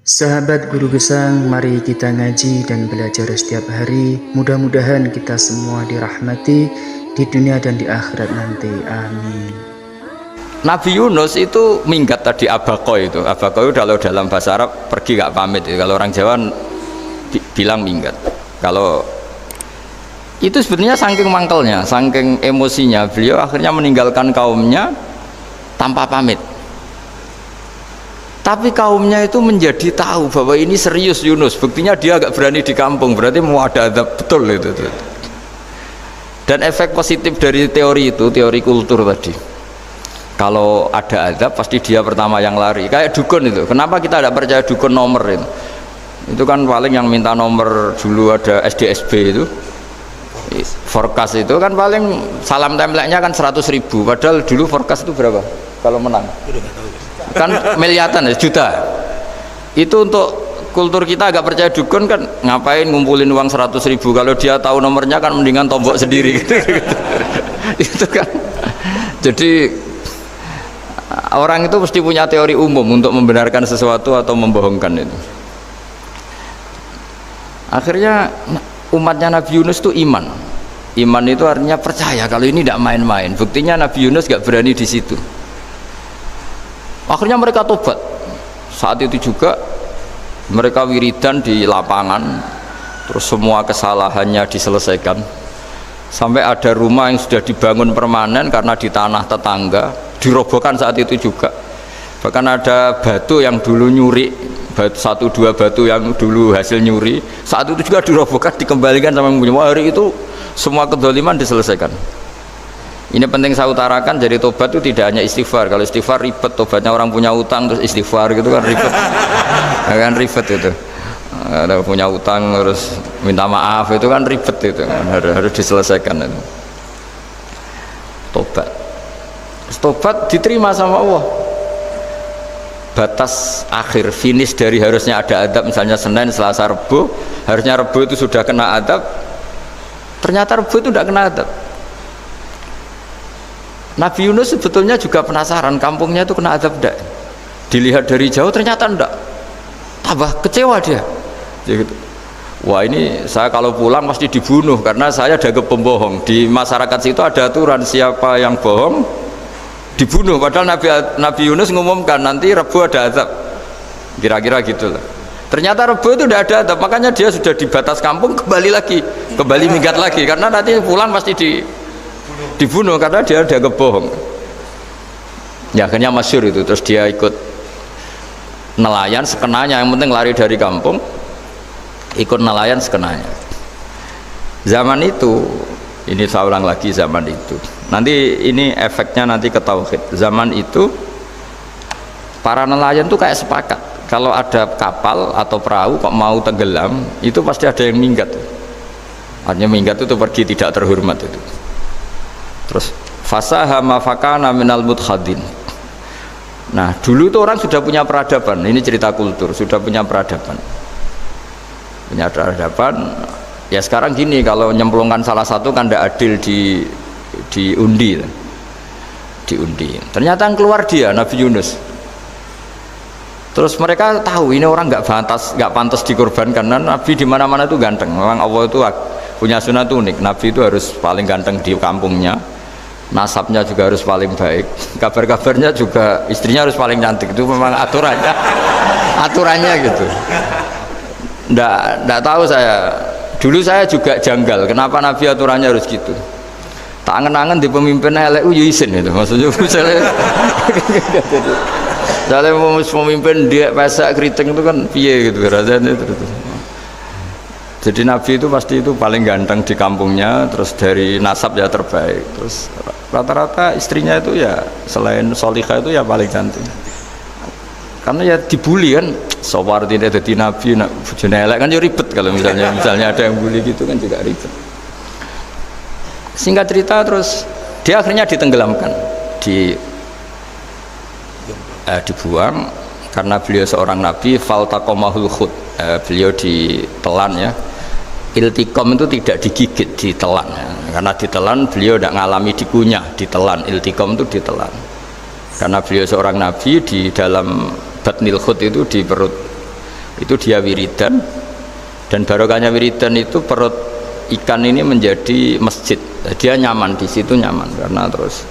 Sahabat Guru Gesang, mari kita ngaji dan belajar setiap hari. Mudah-mudahan kita semua dirahmati di dunia dan di akhirat nanti. Amin. Nabi Yunus itu minggat tadi abaqo itu. Abaqo itu kalau dalam bahasa Arab pergi gak pamit. Kalau orang Jawa bilang minggat. Kalau itu sebetulnya saking mangkelnya, saking emosinya, beliau akhirnya meninggalkan kaumnya tanpa pamit. Tapi kaumnya itu menjadi tahu bahwa ini serius Yunus. Buktinya dia agak berani di kampung, berarti mau ada adab betul itu. Dan efek positif dari teori itu, teori kultur tadi, kalau ada adab pasti dia pertama yang lari. Kayak dukun itu, kenapa kita tidak percaya dukun nomor itu? Itu kan paling yang minta nomor dulu ada SDSB itu, forecast itu kan paling salam template-nya kan 100.000, padahal dulu forecast itu berapa kalau menang? Kan miliaran ya, juta. Itu untuk kultur kita agak percaya dukun kan, ngapain ngumpulin uang 100.000 kalau dia tahu nomornya kan mendingan tombok sendiri gitu. Itu kan jadi orang itu mesti punya teori umum untuk membenarkan sesuatu atau membohongkan itu. Akhirnya umatnya Nabi Yunus itu iman. Iman itu artinya percaya kalau ini tidak main-main. Buktinya Nabi Yunus gak berani di situ. Akhirnya mereka tobat. Saat itu juga mereka wiridan di lapangan, terus semua kesalahannya diselesaikan. Sampai ada rumah yang sudah dibangun permanen karena di tanah tetangga dirobohkan saat itu juga. Bahkan ada batu yang dulu nyuri, satu dua batu yang dulu hasil nyuri, saat itu juga dirobohkan, dikembalikan sama yang punya. Hari itu semua kedoliman diselesaikan. Ini penting saya utarakan, jadi tobat itu tidak hanya istighfar. Kalau istighfar ribet, tobatnya orang punya utang terus istighfar gitu kan ribet. Kan ribet itu. Ada punya utang terus minta maaf itu kan ribet itu kan, harus diselesaikan itu. Tobat. Tobat diterima sama Allah. Batas akhir finish dari harusnya ada adab, misalnya Senin, Selasa, Rebu, harusnya Rebu itu sudah kena adab, ternyata Rebu itu tidak kena adab. Nabi Yunus sebetulnya juga penasaran kampungnya itu kena adab tidak, dilihat dari jauh ternyata tidak, tambah kecewa dia. Jadi, wah ini saya kalau pulang pasti dibunuh karena saya dianggap pembohong. Di masyarakat situ ada aturan siapa yang bohong dibunuh, padahal Nabi Yunus mengumumkan nanti Rebu ada azab, kira-kira gitu lah. Ternyata Rebu itu tidak ada azab, makanya dia sudah di batas kampung kembali minggat lagi karena nanti pulang pasti dibunuh karena dia dianggap bohong. Ya akhirnya masyhur itu, terus dia ikut nelayan sekenanya, yang penting lari dari kampung, ikut nelayan sekenanya. Zaman itu, ini saya ulang lagi, zaman itu nanti ini efeknya nanti ke tauhid. Zaman itu para nelayan tuh kayak sepakat kalau ada kapal atau perahu kok mau tenggelam itu pasti ada yang minggat. Artinya minggat itu pergi tidak terhormat itu. Terus fasahama fakana minal mudkhadin. Nah dulu itu orang sudah punya peradaban, ini cerita kultur, sudah punya peradaban. Ya sekarang gini, kalau nyemplungkan salah satu kan tidak adil diundi. Ternyata yang keluar dia Nabi Yunus. Terus mereka tahu ini orang nggak pantas dikorbankan. Karena Nabi di mana-mana itu ganteng. Memang Allah itu punya sunat unik. Nabi itu harus paling ganteng di kampungnya. Nasabnya juga harus paling baik. Kabar-kabarnya juga istrinya harus paling cantik. Itu memang aturannya gitu. Nggak tahu saya. Dulu saya juga janggal, kenapa Nabi aturannya harus gitu. Tak angen-angen di pemimpin elek izin itu, maksudnya misalnya mau pemimpin dia pasak keriting itu kan piye gitu rasanya itu. Jadi Nabi itu pasti itu paling ganteng di kampungnya, terus dari nasab ya terbaik, terus rata-rata istrinya itu ya selain solihah itu ya paling cantik. Karena ya dibully kan, sopar tidak jadi Nabi, bujune elek kan ya ribet kalau misalnya ada yang bully gitu kan juga ribet. Singkat cerita terus dia akhirnya ditenggelamkan, dibuang karena beliau seorang Nabi. Faltaqamahul khut, beliau ditelan ya. Iltiqam itu tidak digigit, ditelan ya. Karena ditelan beliau tidak ngalami dikunyah, ditelan. Iltiqam itu ditelan karena beliau seorang Nabi. Di dalam batnil khut itu di perut Itu dia wiridan, dan barokahnya wiridan itu perut ikan ini menjadi masjid. Dia nyaman di situ, nyaman karena terus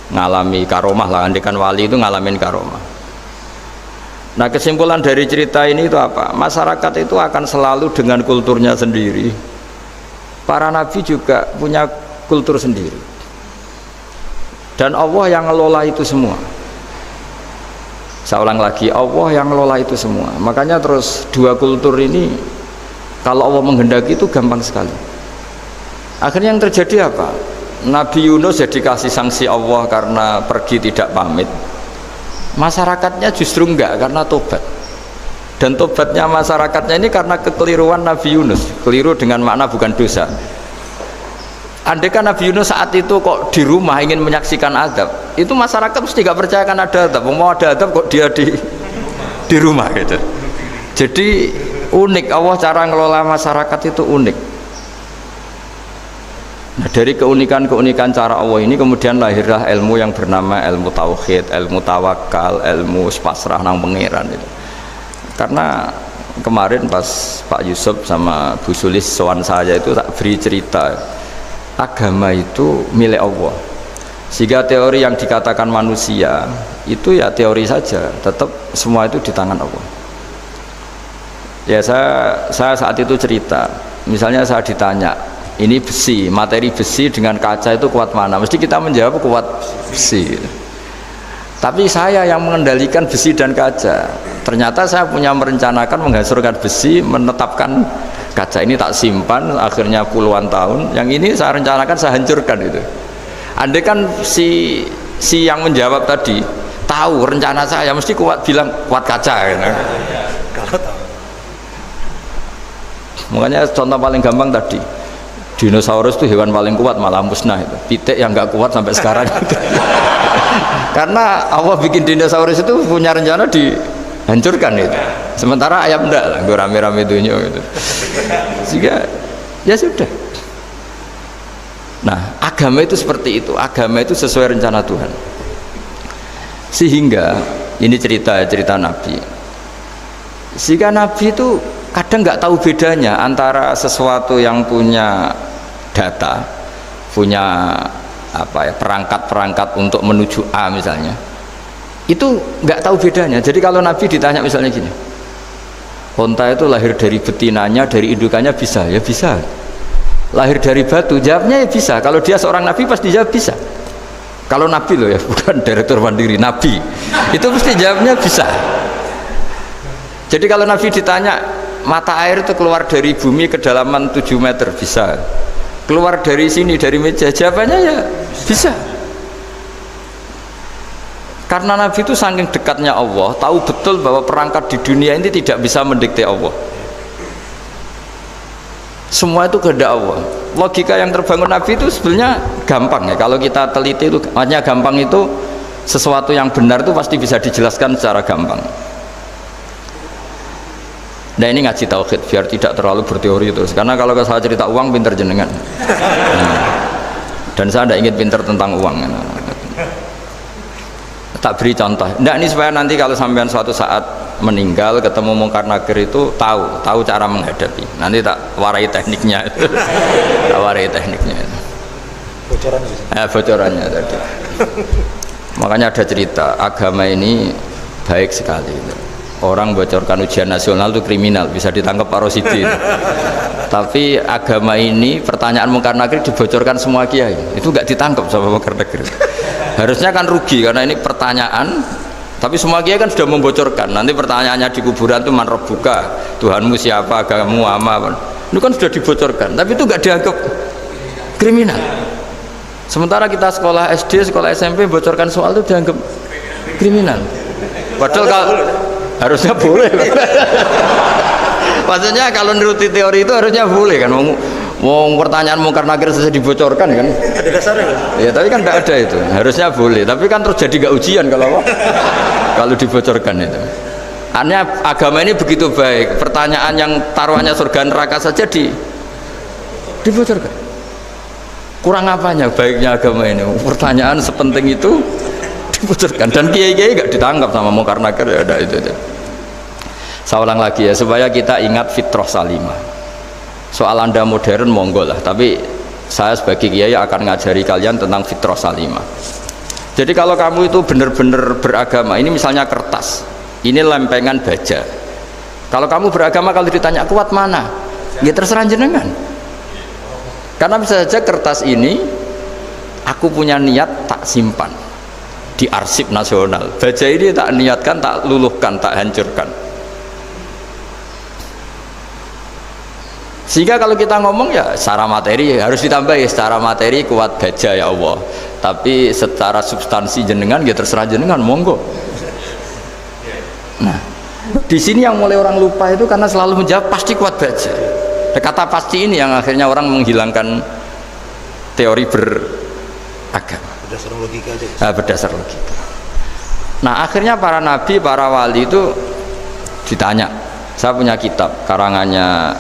ngalami karomah lah. Andikan wali itu ngalamin karomah. Nah, kesimpulan dari cerita ini itu apa? Masyarakat itu akan selalu dengan kulturnya sendiri. Para nabi juga punya kultur sendiri. Dan Allah yang ngelola itu semua. Saya ulang lagi, Allah yang ngelola itu semua. Makanya terus dua kultur ini kalau Allah menghendaki itu gampang sekali. Akhirnya yang terjadi apa? Nabi Yunus jadi kasih sanksi Allah karena pergi tidak pamit. Masyarakatnya justru enggak, karena tobat. Dan tobatnya masyarakatnya ini karena kekeliruan Nabi Yunus. Keliru dengan makna bukan dosa. Andai kan Nabi Yunus saat itu kok di rumah ingin menyaksikan adab, itu masyarakat mesti gak percaya kan ada adab. Mau ada adab kok dia di rumah gitu. Jadi unik, Allah cara ngelola masyarakat itu unik. Nah, dari keunikan-keunikan cara Allah ini kemudian lahirlah ilmu yang bernama ilmu tauhid, ilmu tawakal, ilmu pasrah nang pangeran itu. Karena kemarin pas Pak Yusuf sama Bu Sulis sowan saya itu tak beri cerita, agama itu milik Allah. Sehingga teori yang dikatakan manusia itu ya teori saja, tetap semua itu di tangan Allah. Ya saya saat itu cerita, misalnya saya ditanya, ini besi, materi besi dengan kaca itu kuat mana? Mesti kita menjawab kuat besi. Tapi saya yang mengendalikan besi dan kaca. Ternyata saya punya merencanakan menghancurkan besi, menetapkan kaca ini tak simpan, akhirnya puluhan tahun. Yang ini saya rencanakan saya hancurkan itu. Andai kan si yang menjawab tadi tahu rencana saya, mesti kuat bilang kuat kaca. Gitu. Kalau tahu. Makanya contoh paling gampang tadi. Dinosaurus itu hewan paling kuat, malah musnah itu. Pitik yang nggak kuat sampai sekarang itu. Karena Allah bikin dinosaurus itu punya rencana dihancurkan itu. Sementara ayam enggak lah, gue rame-rame dunia gitu. Sehingga ya sudah. Nah, agama itu seperti itu. Agama itu sesuai rencana Tuhan. Sehingga ini cerita Nabi. Sehingga Nabi itu kadang nggak tahu bedanya antara sesuatu yang punya data, punya perangkat-perangkat untuk menuju A misalnya, itu nggak tahu bedanya. Jadi kalau Nabi ditanya misalnya gini, onta itu lahir dari betinanya, dari indukannya bisa? Ya bisa. Lahir dari batu, jawabnya ya bisa. Kalau dia seorang Nabi pasti jawab bisa. Kalau Nabi loh ya, bukan direktur mandiri, Nabi itu mesti jawabnya bisa. Jadi kalau Nabi ditanya, mata air itu keluar dari bumi kedalaman 7 meter, bisa. Keluar dari sini, dari meja, jawabannya ya bisa. Karena Nabi itu saking dekatnya Allah, tahu betul bahwa perangkat di dunia ini tidak bisa mendikte Allah. Semua itu kehendak Allah. Logika yang terbangun Nabi itu sebenarnya gampang ya. Kalau kita teliti itu, makanya gampang itu sesuatu yang benar itu pasti bisa dijelaskan secara gampang. Nah ini ngaji tauhid biar tidak terlalu berteori terus. Karena kalau saya cerita uang pinter jenengan. Dan saya tidak ingin pinter tentang uang. Tak beri contoh. Nah ini supaya nanti kalau sampean suatu saat meninggal ketemu mungkar nakir itu tahu cara menghadapi. Nanti tak warai tekniknya. Tak warai tekniknya. Bocorannya. Bocorannya tadi. Makanya ada cerita agama ini baik sekali. Orang bocorkan ujian nasional itu kriminal, bisa ditangkap Pak Rosidi. Tapi agama ini pertanyaan mungkar nakir dibocorkan semua kiai, itu nggak ditangkap sama mungkar nakir. Harusnya kan rugi karena ini pertanyaan, tapi semua kiai kan sudah membocorkan. Nanti pertanyaannya di kuburan itu man rabbuka, Tuhanmu siapa, agamamu apa, itu kan sudah dibocorkan. Tapi itu nggak dianggap kriminal. Sementara kita sekolah SD, sekolah SMP bocorkan soal itu dianggap kriminal. Padahal kalau harusnya boleh. Maksudnya kalau menuruti teori itu harusnya boleh kan. Mau pertanyaan mungkar nakir saja dibocorkan kan. Ada dasarnya kan? Ya tapi kan tidak ada itu. Harusnya boleh. Tapi kan terus jadi nggak ujian kalau dibocorkan itu. Aneh agama ini begitu baik. Pertanyaan yang taruhannya surga neraka saja dibocorkan. Kurang apanya baiknya agama ini? Pertanyaan sepenting itu dibocorkan dan kiai-kiai nggak ditangkap sama mungkar nakir, ya ada itu aja. Saya ulang lagi ya supaya kita ingat fitrah salimah. Soal Anda modern monggo lah, tapi saya sebagai kiai akan ngajari kalian tentang fitrah salimah. Jadi kalau kamu itu benar-benar beragama, ini misalnya kertas, ini lempengan baja. Kalau kamu beragama, kalau ditanya kuat mana, ya terserah jenengan. Karena bisa saja kertas ini aku punya niat tak simpan di arsip nasional. Baja ini tak niatkan, tak luluhkan, tak hancurkan. Sehingga kalau kita ngomong ya secara materi harus ditambah ya, secara materi kuat baja ya Allah. Tapi secara substansi jenengan ya terserah jenengan, monggo. Nah, di sini yang mulai orang lupa itu karena selalu menjawab pasti kuat baja. Kata pasti ini yang akhirnya orang menghilangkan teori beragama. Berdasar logika aja. Nah, berdasar logika. Nah, akhirnya para nabi, para wali itu ditanya. Saya punya kitab karangannya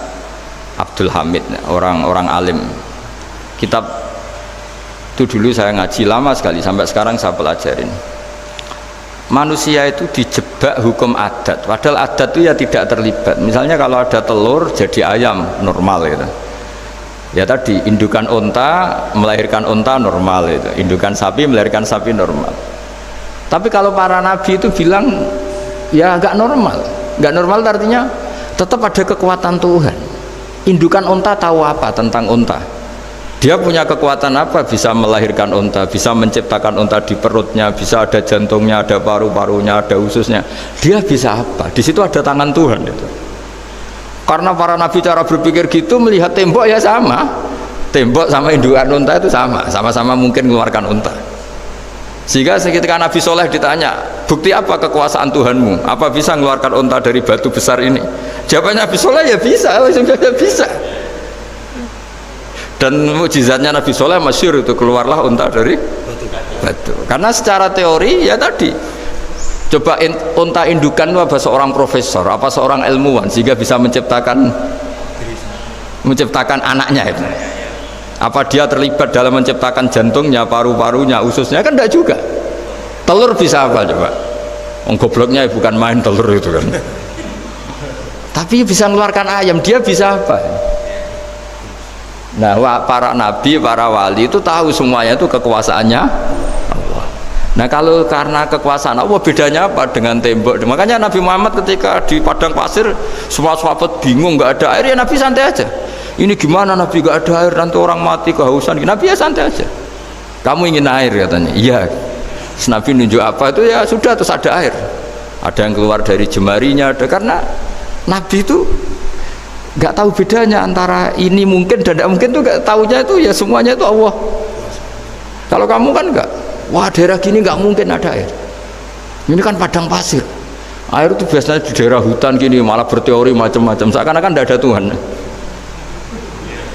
Abdul Hamid, orang alim. Kitab itu dulu saya ngaji lama sekali, sampai sekarang saya pelajarin. Manusia itu dijebak hukum adat, padahal adat itu ya tidak terlibat. Misalnya kalau ada telur jadi ayam normal gitu. Ya tadi indukan unta melahirkan unta normal itu, indukan sapi melahirkan sapi normal. Tapi kalau para nabi itu bilang ya nggak normal. Nggak normal artinya tetap ada kekuatan Tuhan. Indukan unta tahu apa tentang unta? Dia punya kekuatan apa? Bisa melahirkan unta, bisa menciptakan unta di perutnya, bisa ada jantungnya, ada paru-parunya, ada ususnya. Dia bisa apa? Di situ ada tangan Tuhan itu. Karena para nabi cara berpikir gitu, melihat tembok ya sama. Tembok sama indukan unta itu sama, sama-sama mungkin mengeluarkan unta. Sehingga ketika Nabi Soleh ditanya, bukti apa kekuasaan Tuhanmu? Apa bisa mengeluarkan unta dari batu besar ini? Jawabannya Nabi Soleh ya bisa, ya bisa. Dan mukjizatnya Nabi Soleh masyhur itu, keluarlah unta dari batu. Karena secara teori ya tadi, coba unta indukan itu apa seorang profesor, apa seorang ilmuwan sehingga bisa menciptakan anaknya itu. Apa dia terlibat dalam menciptakan jantungnya, paru-parunya, ususnya? Kan enggak juga. Telur bisa apa coba? Gobloknya bukan main telur itu kan. Tapi bisa mengeluarkan ayam, dia bisa apa? Nah, para nabi, para wali itu tahu semuanya itu kekuasaannya Allah. Nah, kalau karena kekuasaan Allah, bedanya apa dengan tembok? Makanya Nabi Muhammad ketika di padang pasir semua sahabat bingung, nggak ada air, ya Nabi santai aja. Ini gimana Nabi gak ada air, nanti orang mati kehausan. Nabi ya santai aja. Kamu ingin air katanya. Iya. Nabi nunjuk apa itu ya sudah, terus ada air. Ada yang keluar dari jemarinya, ada. Karena Nabi itu gak tahu bedanya antara ini mungkin dan tidak mungkin, tuh gak tahunya itu ya semuanya itu Allah. Kalau kamu kan enggak, wah daerah gini gak mungkin ada air. Ini kan padang pasir. Air itu biasanya di daerah hutan gini malah berteori macam-macam. Seakan-akan tidak ada Tuhan.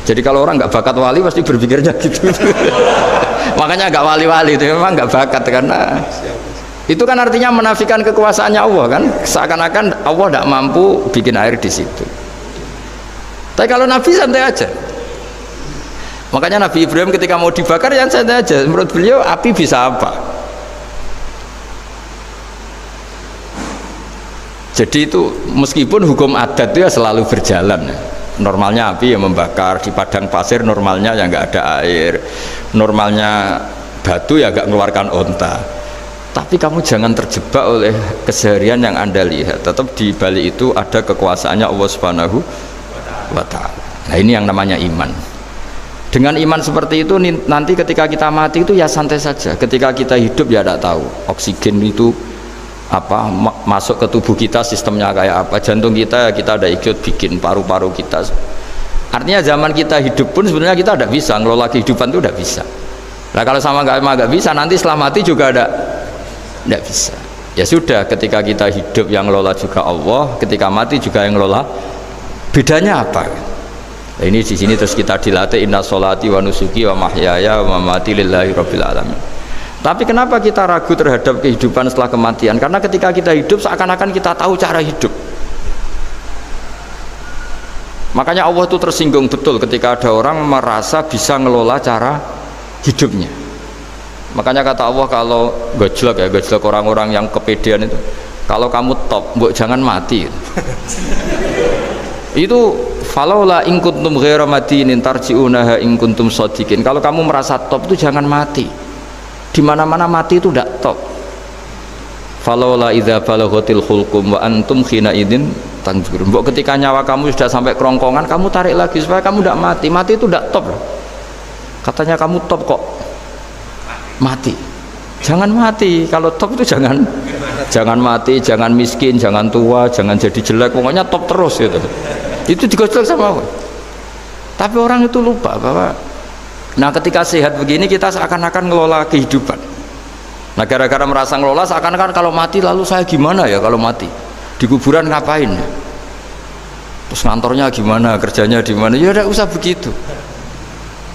Jadi kalau orang nggak bakat wali pasti berpikirnya gitu. Makanya nggak wali-wali itu memang nggak bakat, karena itu kan artinya menafikan kekuasaannya Allah kan. Seakan-akan Allah tidak mampu bikin air di situ. Tapi kalau Nabi santai aja. Makanya Nabi Ibrahim ketika mau dibakar yang santai aja. Menurut beliau api bisa apa? Jadi itu meskipun hukum adat itu ya selalu berjalan. Normalnya api yang membakar di padang pasir, normalnya ya nggak ada air, normalnya batu ya nggak mengeluarkan unta. Tapi kamu jangan terjebak oleh keseharian yang Anda lihat. Tetap di balik itu ada kekuasaannya Allah Subhanahu wa Ta'ala. Nah, ini yang namanya iman. Dengan iman seperti itu nanti ketika kita mati itu ya santai saja. Ketika kita hidup ya tidak tahu oksigen itu apa masuk ke tubuh kita sistemnya kayak apa, jantung kita ada ikut bikin, paru-paru kita. Artinya zaman kita hidup pun sebenarnya kita tidak bisa ngelola kehidupan, itu tidak bisa. Nah kalau sama nggak bisa, nanti setelah mati juga tidak bisa. Ya sudah, ketika kita hidup yang ngelola juga Allah, ketika mati juga yang ngelola. Bedanya apa? Nah, ini di sini terus kita dilatih, inna sholati wa nusuki wa mahyaya wa mamati lillahi rabbil alamin. Tapi kenapa kita ragu terhadap kehidupan setelah kematian? Karena ketika kita hidup seakan-akan kita tahu cara hidup. Makanya Allah itu tersinggung betul ketika ada orang merasa bisa ngelola cara hidupnya. Makanya kata Allah, kalau gojlok orang-orang yang kepedean itu, kalau kamu top, mbok jangan mati. Itu falaula in kuntum ghaira madinin tarji'unaha in kuntum shadiqin. Kalau kamu merasa top itu jangan mati. Di mana-mana mati itu tidak top. Falaula idza balaghatil hulqum wa antum khina idzin tanzurun. Mbok ketika nyawa kamu sudah sampai kerongkongan, kamu tarik lagi supaya kamu tidak mati. Mati itu tidak top loh. Katanya kamu top kok mati. Jangan mati. Kalau top itu jangan mati, jangan miskin, jangan tua, jangan jadi jelek. Pokoknya top terus gitu. Itu digosok sama Allah. Tapi orang itu lupa bahwa ketika sehat begini kita seakan-akan ngelola kehidupan. Nah gara-gara merasa ngelola seakan-akan kalau mati lalu saya gimana ya kalau mati? Di kuburan ngapain? Terus ngantornya gimana? Kerjanya di mana? Ya tidak usah begitu.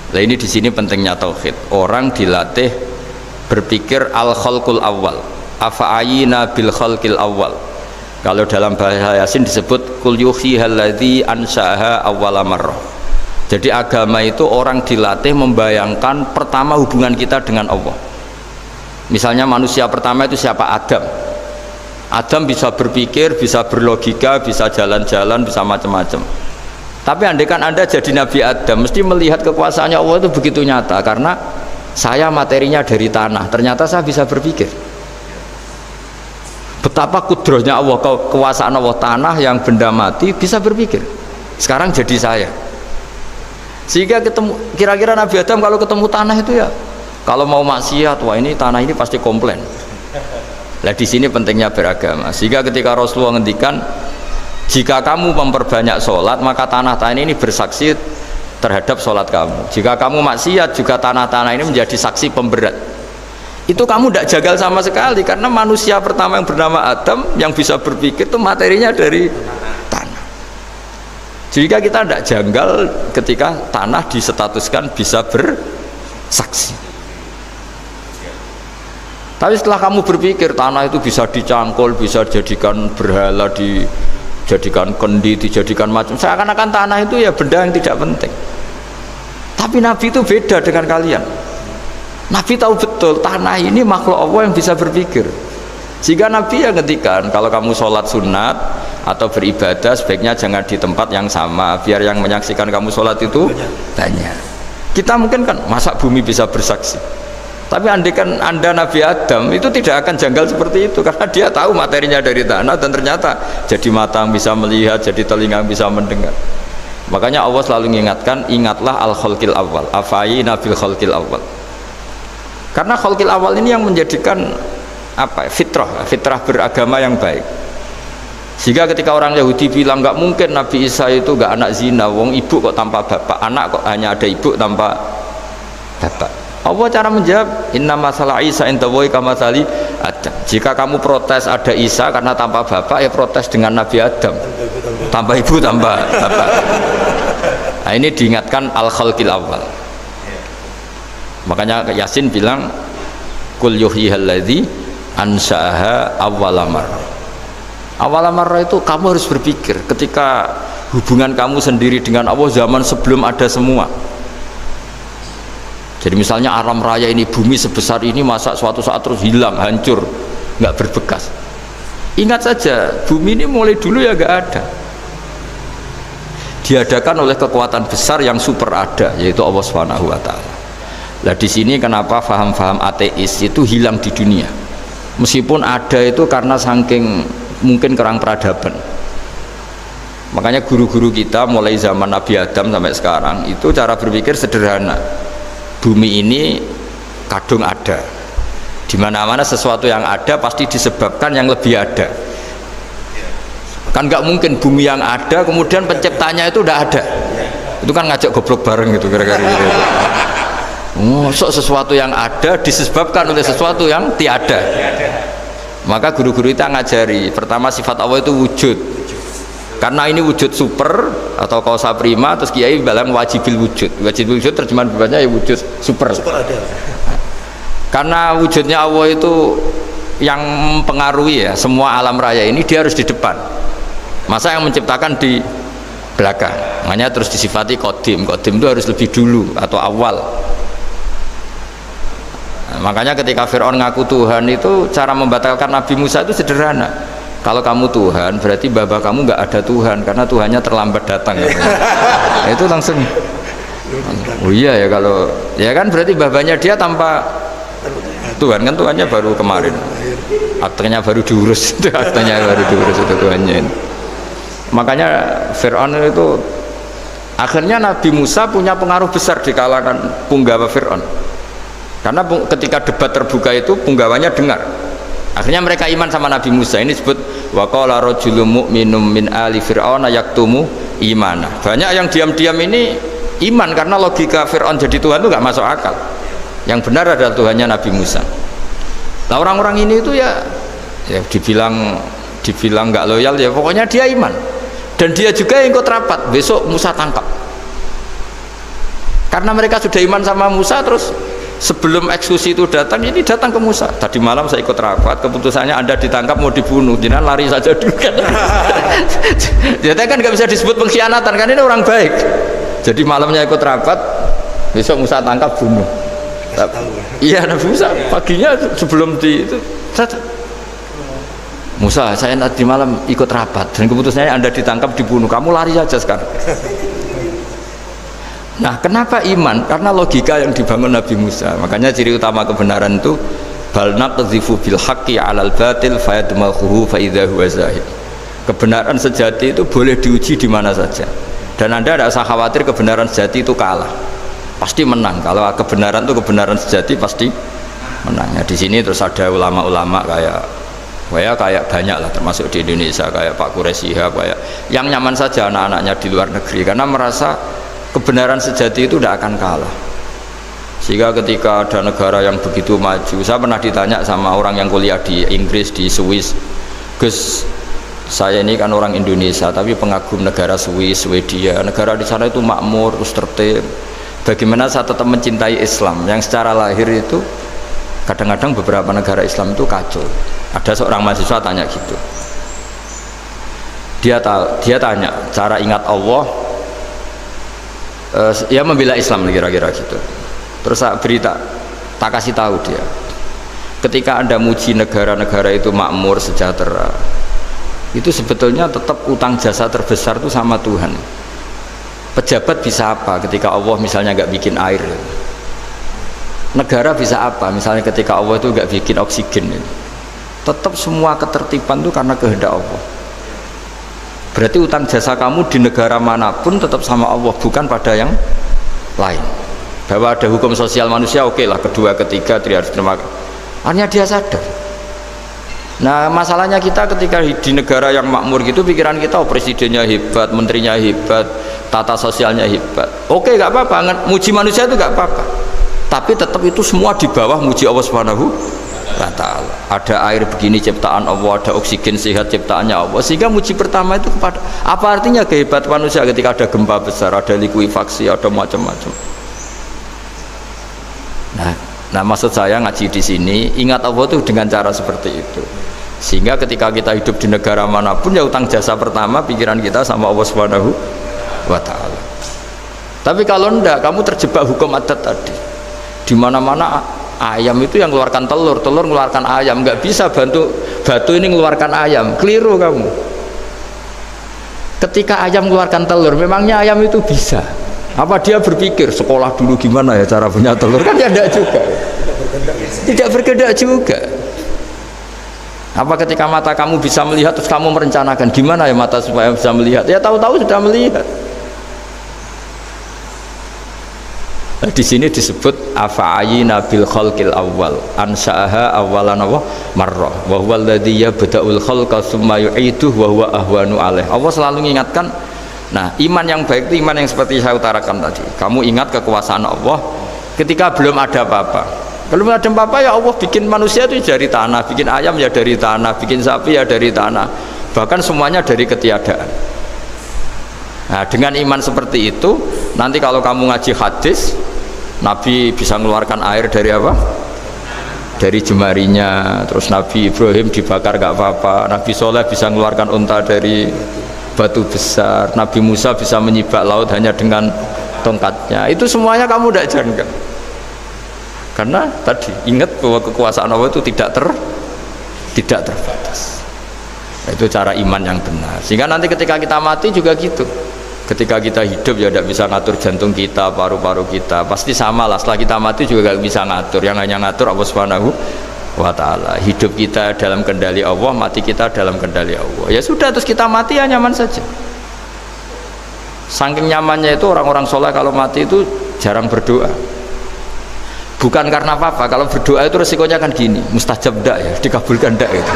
Nah ini di sini pentingnya tauhid. Orang dilatih berpikir al-khalqul awal. Afa'ayina bil khalqil awal. Kalau dalam bahasa Yasin disebut kul yuhyihal ladzi ansha'aha awwala marrah. Jadi agama itu orang dilatih membayangkan pertama hubungan kita dengan Allah. Misalnya manusia pertama itu siapa? Adam. Adam bisa berpikir, bisa berlogika, bisa jalan-jalan, bisa macam-macam. Tapi andaikan Anda jadi Nabi Adam, mesti melihat kekuasaannya Allah itu begitu nyata. Karena saya materinya dari tanah, ternyata saya bisa berpikir. Betapa kudrohnya Allah, kekuasaan Allah, tanah yang benda mati bisa berpikir. Sekarang jadi saya. Sehingga kira-kira Nabi Adam kalau ketemu tanah itu ya, kalau mau maksiat, wah ini tanah ini pasti komplain. Nah di sini pentingnya beragama. Sehingga ketika Rasulullah ngendikan, jika kamu memperbanyak sholat, maka tanah-tanah ini bersaksi terhadap sholat kamu. Jika kamu maksiat, juga tanah-tanah ini menjadi saksi pemberat. Itu kamu tidak jagal sama sekali, karena manusia pertama yang bernama Adam yang bisa berpikir itu materinya dari tanah. Jika kita tidak janggal ketika tanah disetatuskan bisa bersaksi. Tapi setelah kamu berpikir tanah itu bisa dicangkul, bisa dijadikan berhala, dijadikan kendi, dijadikan macam, seakan-akan tanah itu ya benda yang tidak penting. Tapi Nabi itu beda dengan kalian. Nabi tahu betul tanah ini makhluk Allah yang bisa berpikir. Sehingga Nabi yang ngendikan kalau kamu sholat sunat atau beribadah sebaiknya jangan di tempat yang sama, biar yang menyaksikan kamu sholat itu banyak. Kita mungkin kan masa bumi bisa bersaksi, tapi andaikan Anda Nabi Adam itu tidak akan janggal seperti itu, karena dia tahu materinya dari tanah dan ternyata jadi mata yang bisa melihat, jadi telinga yang bisa mendengar. Makanya Allah selalu mengingatkan, ingatlah al-khalqil awal, afayina bil khalqil awal. Karena khalqil awal ini yang menjadikan fitrah beragama yang baik. Sehingga ketika orang Yahudi bilang nggak mungkin Nabi Isa itu nggak anak zina, wong ibu kok tanpa bapak, anak kok hanya ada ibu tanpa bapak. Allah cara menjawab, inna masalah Isa indallahi kamatsali Adam. Jika kamu protes ada Isa karena tanpa bapak, ya protes dengan Nabi Adam tanpa ibu tanpa bapak. Nah ini diingatkan al-khalqil awal. Makanya Yasin bilang kul yuhyihal ladzi ansha'aha awwala marrah. Awwala marrah itu kamu harus berpikir ketika hubungan kamu sendiri dengan Allah zaman sebelum ada semua. Jadi misalnya alam raya ini, bumi sebesar ini, masa suatu saat terus hilang, hancur, nggak berbekas. Ingat saja bumi ini mulai dulu ya nggak ada, diadakan oleh kekuatan besar yang super ada, yaitu Allah Subhanahu wa Ta'ala. Nah di sini kenapa faham-faham ateis itu hilang di dunia, meskipun ada itu karena saking mungkin kurang peradaban. Makanya guru-guru kita mulai zaman Nabi Adam sampai sekarang itu cara berpikir sederhana. Bumi ini kadung ada, di mana-mana sesuatu yang ada pasti disebabkan yang lebih ada. Kan nggak mungkin bumi yang ada kemudian penciptanya itu udah ada. Itu kan ngajak goblok bareng gitu kira-kira gitu. Sesuatu yang ada disebabkan oleh sesuatu yang tiada. Maka guru-guru kita ngajari pertama sifat Allah itu wujud, karena ini wujud super atau kausa prima, terus kiai bilang wajibil wujud. Wajibil wujud terjemahan bebasnya ya wujud super ada. Karena wujudnya Allah itu yang mempengaruhi ya semua alam raya ini, dia harus di depan, masa yang menciptakan di belakang. Makanya terus disifati qadim. Qadim itu harus lebih dulu atau awal. Makanya ketika Fir'aun ngaku Tuhan itu cara membatalkan Nabi Musa itu sederhana. kalau kamu Tuhan berarti bapak kamu nggak ada Tuhan karena Tuhannya terlambat datang. Nah, itu langsung oh iya ya, kalau ya kan berarti babanya dia tanpa Tuhan, kan Tuhannya baru kemarin, aktenya baru diurus. Itu aktenya baru diurus itu Tuhannya itu. Makanya Fir'aun itu akhirnya Nabi Musa punya pengaruh besar di kalangan punggawa Fir'aun, karena ketika debat terbuka itu punggawanya dengar, akhirnya mereka iman sama Nabi Musa. Ini disebut wa qala rajulun mu'minun min ali fir'auna yaktumu imana. Banyak yang diam-diam ini iman karena logika Fir'aun jadi Tuhan itu nggak masuk akal. Yang benar adalah Tuhannya Nabi Musa. Nah orang-orang ini itu ya dibilang nggak loyal, ya pokoknya dia iman. Dan dia juga yang ikut rapat, besok Musa tangkap. Karena mereka sudah iman sama Musa, terus sebelum eksekusi itu datang, ini datang ke Musa. Tadi malam saya ikut rapat, keputusannya Anda ditangkap mau dibunuh, jangan lari saja dulu kan. Jadi kan nggak bisa disebut pengkhianatan, kan ini orang baik. Jadi malamnya ikut rapat, besok Musa tangkap bunuh. Iya, Nabi Musa paginya sebelum di itu Musa, saya nanti malam ikut rapat dan keputusannya Anda ditangkap dibunuh, kamu lari saja sekarang. Nah kenapa iman? Karena logika yang dibangun Nabi Musa. Makanya ciri utama kebenaran itu bal naqdhifu bil haqqi 'alal batil fayadmaghuhu fa idza huwa zahid. Kebenaran sejati itu boleh diuji di mana saja, dan Anda tidak usah khawatir kebenaran sejati itu kalah, pasti menang. Kalau kebenaran itu kebenaran sejati pasti menangnya. Di sini terus ada ulama-ulama kayak banyak lah, termasuk di Indonesia kayak Pak Quraisy Shihab, kayak yang nyaman saja anak-anaknya di luar negeri karena merasa kebenaran sejati itu tidak akan kalah. Sehingga ketika ada negara yang begitu maju, saya pernah ditanya sama orang yang kuliah di Inggris, di Swiss, Gus, saya ini kan orang Indonesia tapi pengagum negara Swiss, Swedia, negara di sana itu makmur, terus tertib, bagaimana saya tetap mencintai Islam yang secara lahir itu kadang-kadang beberapa negara Islam itu kacau. Ada seorang mahasiswa tanya gitu, dia tanya cara ingat Allah, ya membela Islam kira-kira gitu. Terus saya tak kasih tahu dia, ketika Anda muji negara-negara itu makmur, sejahtera, itu sebetulnya tetap utang jasa terbesar itu sama Tuhan. Pejabat bisa apa ketika Allah misalnya nggak bikin air? Negara bisa apa misalnya ketika Allah itu nggak bikin oksigen? Tetap semua ketertiban itu karena kehendak Allah. Berarti utang jasa kamu di negara manapun tetap sama Allah, bukan pada yang lain. Bahwa ada hukum sosial manusia, oke lah, kedua ketiga dia harus terima. Hanya dia sadar. Nah masalahnya kita ketika di negara yang makmur gitu, pikiran kita presidennya hebat, menterinya hebat, tata sosialnya hebat. Oke, nggak apa-apa, muji manusia itu nggak apa-apa. Tapi tetap itu semua di bawah muji Allah Subhanahu wa ta'ala. Ada air begini ciptaan Allah, ada oksigen sehat ciptaannya Allah. Sehingga muji pertama itu kepada apa artinya kehebatan manusia ketika ada gempa besar, ada likuifaksi, ada macam-macam. Nah maksud saya ngaji di sini, ingat Allah itu dengan cara seperti itu. Sehingga ketika kita hidup di negara manapun, ya utang jasa pertama pikiran kita sama Allah Subhanahu wa ta'ala. Tapi kalau enggak, kamu terjebak hukum adat tadi. Di mana-mana ayam itu yang mengeluarkan telur, telur mengeluarkan ayam, nggak bisa batu ini mengeluarkan ayam, keliru kamu. Ketika ayam mengeluarkan telur, memangnya ayam itu bisa? Apa dia berpikir sekolah dulu gimana ya cara punya telur? Kan tidak juga, tidak berkehendak juga. Apa ketika mata kamu bisa melihat terus kamu merencanakan gimana ya mata supaya bisa melihat? Ya tahu-tahu sudah melihat. Nah, di sini disebut afa'ayina bil khalqil awwal ansa'aha awwalan marrah wa huwa alladhi yabda'ul khalqa tsumma yu'iduhu wa huwa ahwanu alaih. Allah selalu mengingatkan. Nah iman yang baik itu iman yang seperti saya utarakan tadi. Kamu ingat kekuasaan Allah ketika belum ada apa-apa. Belum ada apa-apa ya Allah bikin manusia itu dari tanah, bikin ayam ya dari tanah, bikin sapi ya dari tanah, bahkan semuanya dari ketiadaan. Nah dengan iman seperti itu, nanti kalau kamu ngaji hadis, Nabi bisa mengeluarkan air dari apa? Dari jemarinya. Terus Nabi Ibrahim dibakar gak apa-apa, Nabi Soleh bisa mengeluarkan unta dari batu besar, Nabi Musa bisa menyibak laut hanya dengan tongkatnya. Itu semuanya kamu tidak jangka. Karena tadi ingat bahwa kekuasaan Allah itu tidak terbatas. Itu cara iman yang benar. Sehingga nanti ketika kita mati juga gitu. Ketika kita hidup ya tidak bisa ngatur jantung kita, paru-paru kita. Pasti sama lah. Setelah kita mati juga gak bisa ngatur. Yang hanya ngatur Allah Subhanahu wa ta'ala. Hidup kita dalam kendali Allah, mati kita dalam kendali Allah. Ya sudah, terus kita mati ya nyaman saja. Saking nyamannya itu orang-orang soleh kalau mati itu jarang berdoa. Bukan karena apa-apa. Kalau berdoa itu resikonya kan gini, mustajab ndak ya, dikabulkan ndak gitu.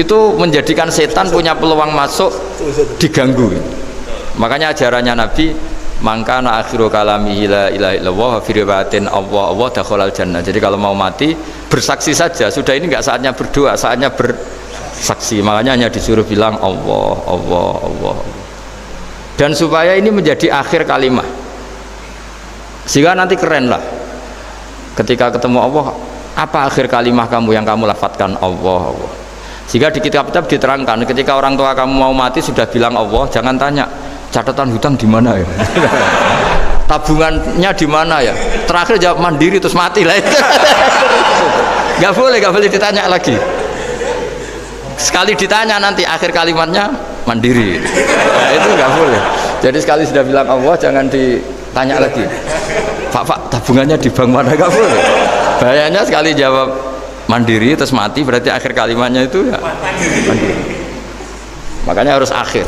Itu menjadikan setan punya peluang masuk, diganggu. Makanya ajarannya Nabi, mangkana akhiru kalamihi la ilaha illallah wa fi riwayatin Allah dakhalal jannah. Jadi kalau mau mati bersaksi saja, sudah ini enggak saatnya berdoa, saatnya bersaksi. Makanya hanya disuruh bilang Allah, Allah, Allah. Dan supaya ini menjadi akhir kalimat. Sehingga nanti keren lah. Ketika ketemu Allah, apa akhir kalimat kamu yang kamu lafadzkan Allah, Allah. Sehingga di kitab-kitab diterangkan ketika orang tua kamu mau mati sudah bilang Allah, jangan tanya catatan hutang di mana ya, tabungannya di mana ya, terakhir jawab mandiri terus mati lah. Gak boleh ditanya lagi. Sekali ditanya nanti akhir kalimatnya mandiri, nah, itu nggak boleh. Jadi sekali sudah bilang Allah jangan ditanya lagi, Pak tabungannya di bank mana, nggak boleh. Bahayanya sekali jawab mandiri terus mati berarti akhir kalimatnya itu ya mandiri. Makanya harus akhir.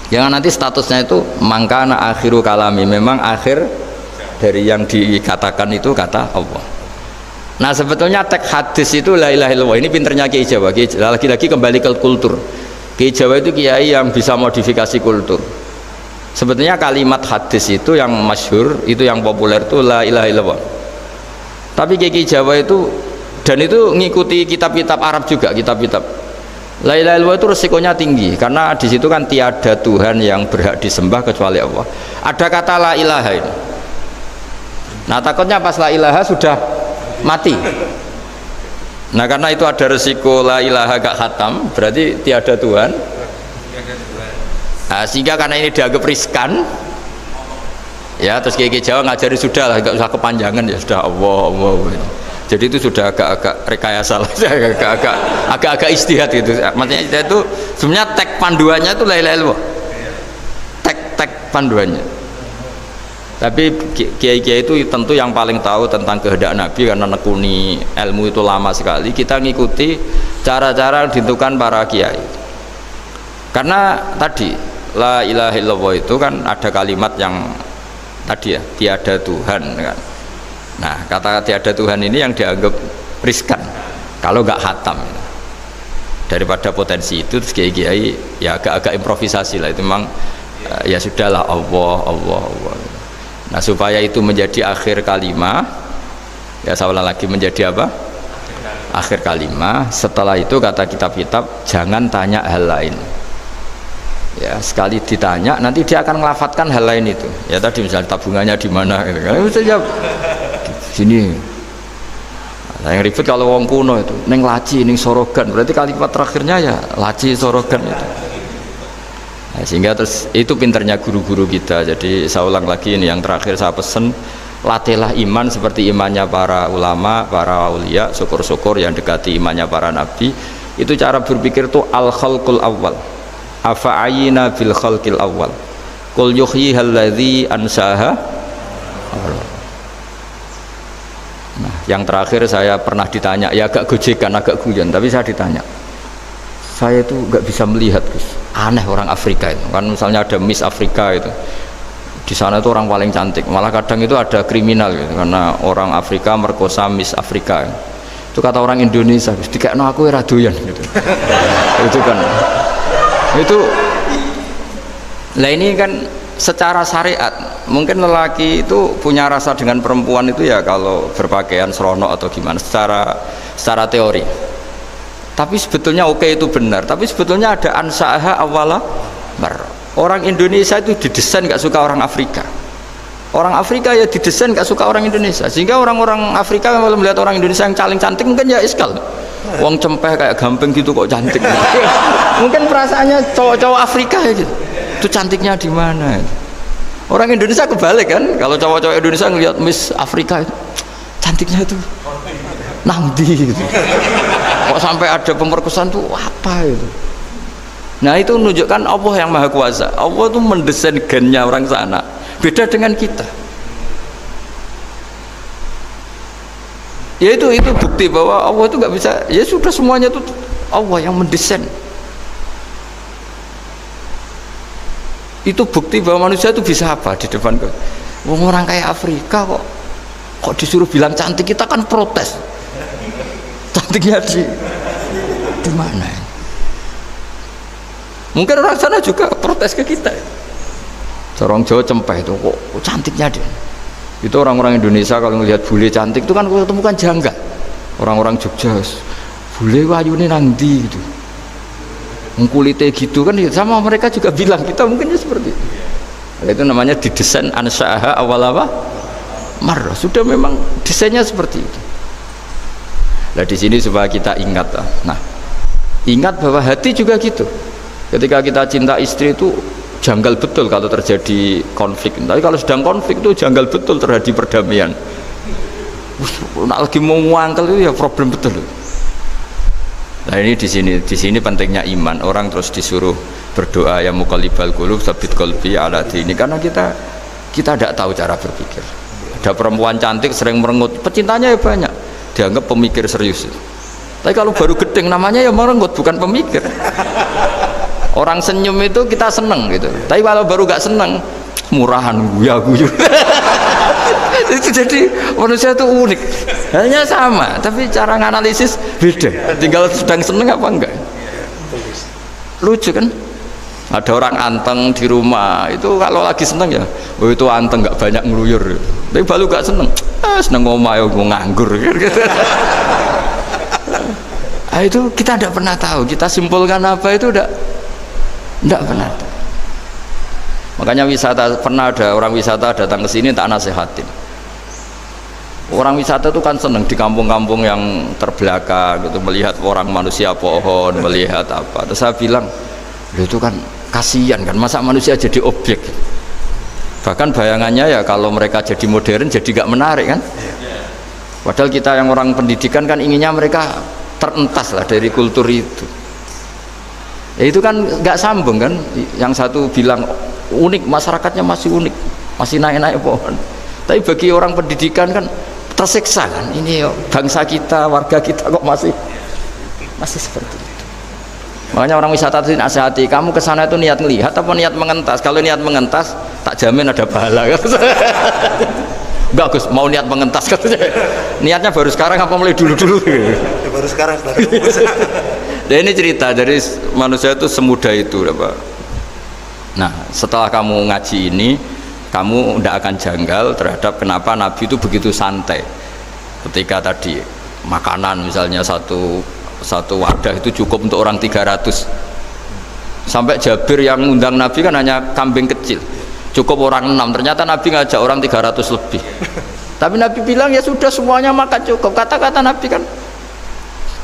Jangan nanti statusnya itu mangkana akhiru kalami, memang akhir dari yang dikatakan itu kata Allah. Nah sebetulnya teks hadis itu la ilaha illallah ini pinternya Kiai Jawa. Lagi-lagi kembali ke kultur. Kiai Jawa itu kiai yang bisa modifikasi kultur. Sebetulnya kalimat hadis itu yang masyhur, itu yang populer itu la ilaha illallah. Tapi Kiai Jawa itu, dan itu ngikuti kitab-kitab Arab juga, kitab-kitab. La ilaha illallah itu resikonya tinggi karena di situ kan tiada Tuhan yang berhak disembah kecuali Allah. Ada kata la ilaha ini. Nah takutnya pas la ilaha sudah mati. Nah karena itu ada resiko la ilaha gak khatam, berarti tiada Tuhan. Nah, sehingga karena ini dianggap riskan, ya terus Kiai Jawa ngajari sudah lah, gak usah kepanjangan ya sudah Allah, Allah. Jadi itu sudah agak-agak rekayasa lah, agak-agak istihad gitu. Maksudnya itu sebenarnya teks panduannya itu la ilaha illallah. Teks panduannya. Tapi kiai-kiai itu tentu yang paling tahu tentang kehendak Nabi karena nekuni ilmu itu lama sekali. Kita ngikuti cara-cara yang ditentukan para kiai. Karena tadi la ilaha illallah itu kan ada kalimat yang tadi ya, tiada Tuhan kan. Nah kata tiada Tuhan ini yang dianggap riskan kalau nggak khatam. Daripada potensi itu terus kiai-kiai ya agak-agak improvisasi lah, itu memang ya sudahlah Allah, Allah, Allah. Nah supaya itu menjadi akhir kalimat, ya saya ulang lagi, menjadi apa? Akhir kalimat. Setelah itu kata kitab-kitab jangan tanya hal lain. Ya sekali ditanya nanti dia akan melafatkan hal lain itu. Ya tadi misalnya tabungannya di mana gitu kan. Bisa jawab sini. Nah, yang ribet kalau wong kuno itu neng laci, neng sorogan, berarti kalimat terakhirnya ya laci sorogan itu. Nah, sehingga terus itu pinternya guru-guru kita. Jadi saya ulang lagi ini yang terakhir saya pesen, latihlah iman seperti imannya para ulama, para aulia, syukur-syukur yang dekati imannya para nabi. Itu cara berpikir tuh al khalqul awal. Afa'ayina bil khalqil awal. Qul yuhyihal ladzi ansaha. Nah, yang terakhir saya pernah ditanya, ya agak gojekan, agak guyon, tapi saya ditanya, saya itu nggak bisa melihat, Gus. Aneh orang Afrika itu, kan misalnya ada Miss Afrika itu, di sana itu orang paling cantik, malah kadang itu ada kriminal gitu, karena orang Afrika merkosa Miss Afrika. Itu kata orang Indonesia, Gus, dikekno aku ora doyan gitu. Itu kan, itu, lah ini kan secara syariat mungkin lelaki itu punya rasa dengan perempuan itu ya kalau berpakaian seronok atau gimana secara teori, tapi sebetulnya oke itu benar, tapi sebetulnya ada ansaha awala mar. Orang Indonesia itu didesain gak suka orang Afrika, orang Afrika ya didesain gak suka orang Indonesia, sehingga orang-orang Afrika kalau melihat orang Indonesia yang paling cantik mungkin ya iskal, wong cempeh kayak gamping gitu kok cantik. Mungkin perasaannya cowok-cowok Afrika ya gitu, itu cantiknya di mana? Orang Indonesia kebalik kan, kalau cowok-cowok Indonesia ngelihat Miss Afrika itu cantiknya itu namdi gitu. Kok sampai ada pemerkosaan tuh apa itu? Nah itu menunjukkan Allah yang maha kuasa. Allah itu mendesain gennya orang sana beda dengan kita. Ya itu bukti bahwa Allah itu nggak bisa, ya sudah semuanya itu Allah yang mendesain. Itu bukti bahwa manusia itu bisa apa di depan orang kayak Afrika kok disuruh bilang cantik, kita kan protes. Cantiknya di mana? Mungkin orang sana juga protes ke kita. Orang Jawa cempeh itu kok cantiknya dia. Itu orang-orang Indonesia kalau melihat bule cantik itu kan ketemu kan janggal. Orang-orang Jogja, bule wayune nang ndi gitu. Kulitnya gitu kan sama mereka juga bilang, kita mungkin seperti itu. Itu namanya didesain ansyaha awal apa? Marrah. Sudah memang desainnya seperti itu. Nah di sini supaya kita ingat. Nah, ingat bahwa hati juga gitu. Ketika kita cinta istri itu janggal betul kalau terjadi konflik. Tapi kalau sedang konflik itu janggal betul terjadi perdamaian. Nak lagi mau ngangkel itu ya problem betul. Nah ini di sini pentingnya iman. Orang terus disuruh berdoa ya muqallibal qulub tsabit qalbi ala dini, karena kita tidak tahu cara berpikir. Ada perempuan cantik sering merengut, pecintanya ya banyak, dianggap pemikir serius. Tapi kalau baru gedeng namanya ya merengut, bukan pemikir. Orang senyum itu kita seneng gitu, tapi kalau baru gak seneng murahan guya-guyu. Itu jadi manusia itu unik, hanya sama tapi cara nganalisis beda, tinggal sedang seneng apa enggak. Lucu kan, ada orang anteng di rumah itu kalau lagi seneng ya oh itu anteng gak banyak ngeluyur, tapi baru gak seneng seneng ngomong gue nganggur gitu. Nah, itu kita tidak pernah tahu, kita simpulkan apa itu tidak pernah tahu. Makanya wisata, pernah ada orang wisata datang ke sini tak nasihatin. Orang wisata itu kan seneng di kampung-kampung yang terbelakang gitu, melihat orang manusia pohon, melihat apa. Terus saya bilang, itu kan kasihan kan, masa manusia jadi objek. Bahkan bayangannya ya kalau mereka jadi modern jadi gak menarik kan. Padahal kita yang orang pendidikan kan inginnya mereka terentas lah dari kultur itu. Ya itu kan gak sambung kan. Yang satu bilang unik, masyarakatnya masih unik, masih naik-naik pohon. Tapi bagi orang pendidikan kan tersiksa kan, ini bangsa kita, warga kita kok masih seperti itu. Makanya orang wisata itu nasihati, kamu ke sana itu niat melihat apa niat mengentas? Kalau niat mengentas tak jamin ada pahala. Enggak Gus, mau niat mengentas katanya. Niatnya baru sekarang apa mulai dulu-dulu? Baru sekarang. Dan ini cerita dari manusia itu semudah itu, Pak. Nah, setelah kamu ngaji ini, kamu tidak akan janggal terhadap kenapa Nabi itu begitu santai. Ketika tadi makanan misalnya satu wadah itu cukup untuk orang 300. Sampai Jabir yang ngundang Nabi kan hanya kambing kecil, cukup orang 6. Ternyata Nabi ngajak orang 300 lebih. Tapi Nabi bilang ya sudah semuanya makan cukup. Kata-kata Nabi kan,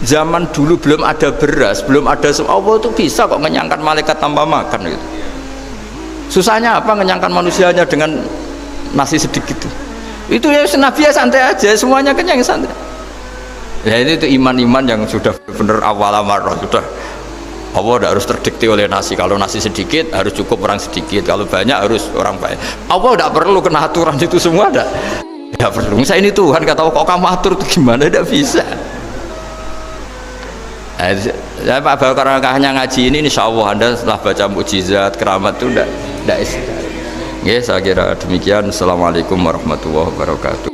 zaman dulu belum ada beras, belum ada Allah itu bisa kok mengenyangkan malaikat tanpa makan gitu. Susahnya apa ngenyangkan manusianya dengan nasi sedikit itu ya Nabi ya santai aja, semuanya kenyang santai. Ya itu iman-iman yang sudah benar awal amarah, sudah Allah tidak harus terdikte oleh nasi. Kalau nasi sedikit harus cukup orang sedikit, kalau banyak harus orang banyak. Allah tidak perlu kena aturan itu semua, tidak perlu. Misalnya ini Tuhan kata kok kamu atur itu gimana, tidak bisa. Ya Pak, karena hanya ngaji ini insya Allah Anda setelah baca mukjizat keramat itu tidak istiqamah. Ya saya kira demikian. Assalamualaikum warahmatullahi wabarakatuh.